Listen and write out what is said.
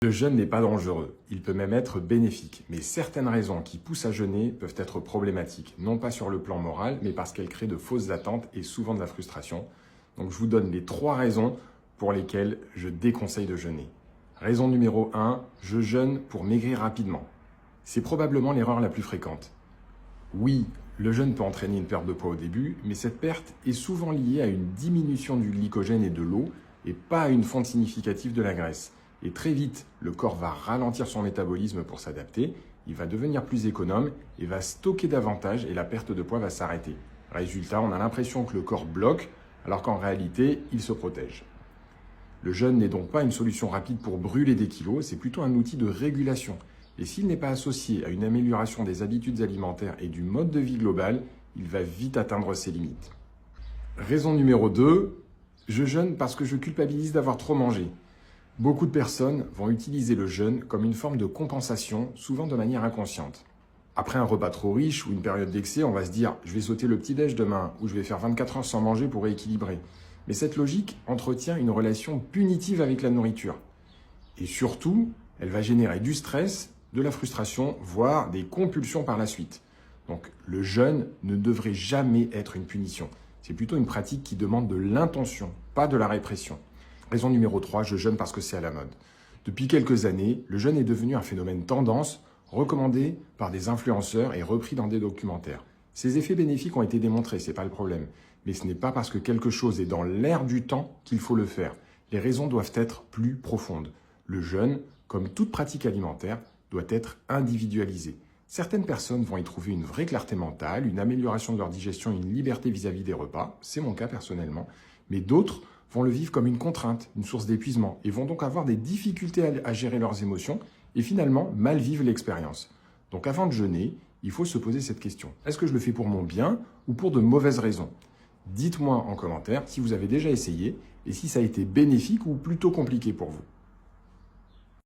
Le jeûne n'est pas dangereux, il peut même être bénéfique, mais certaines raisons qui poussent à jeûner peuvent être problématiques, non pas sur le plan moral, mais parce qu'elles créent de fausses attentes et souvent de la frustration. Donc je vous donne les 3 raisons pour lesquelles je déconseille de jeûner. Raison numéro 1, je jeûne pour maigrir rapidement. C'est probablement l'erreur la plus fréquente. Oui, le jeûne peut entraîner une perte de poids au début, mais cette perte est souvent liée à une diminution du glycogène et de l'eau, et pas à une fonte significative de la graisse. Et très vite, le corps va ralentir son métabolisme pour s'adapter, il va devenir plus économe et va stocker davantage et la perte de poids va s'arrêter. Résultat, on a l'impression que le corps bloque, alors qu'en réalité, il se protège. Le jeûne n'est donc pas une solution rapide pour brûler des kilos, c'est plutôt un outil de régulation. Et s'il n'est pas associé à une amélioration des habitudes alimentaires et du mode de vie global, il va vite atteindre ses limites. Raison numéro 2, je jeûne parce que je culpabilise d'avoir trop mangé. Beaucoup de personnes vont utiliser le jeûne comme une forme de compensation, souvent de manière inconsciente. Après un repas trop riche ou une période d'excès, on va se dire « je vais sauter le petit-déj demain » ou « je vais faire 24 heures sans manger pour rééquilibrer ». Mais cette logique entretient une relation punitive avec la nourriture. Et surtout, elle va générer du stress, de la frustration, voire des compulsions par la suite. Donc le jeûne ne devrait jamais être une punition. C'est plutôt une pratique qui demande de l'intention, pas de la répression. Raison numéro 3, je jeûne parce que c'est à la mode. Depuis quelques années, le jeûne est devenu un phénomène tendance, recommandé par des influenceurs et repris dans des documentaires. Ses effets bénéfiques ont été démontrés, c'est pas le problème. Mais ce n'est pas parce que quelque chose est dans l'air du temps qu'il faut le faire. Les raisons doivent être plus profondes. Le jeûne, comme toute pratique alimentaire, doit être individualisé. Certaines personnes vont y trouver une vraie clarté mentale, une amélioration de leur digestion, une liberté vis-à-vis des repas, c'est mon cas personnellement, mais d'autres vont le vivre comme une contrainte, une source d'épuisement, et vont donc avoir des difficultés à gérer leurs émotions et finalement mal vivre l'expérience. Donc avant de jeûner, il faut se poser cette question. Est-ce que je le fais pour mon bien ou pour de mauvaises raisons? Dites-moi en commentaire si vous avez déjà essayé et si ça a été bénéfique ou plutôt compliqué pour vous.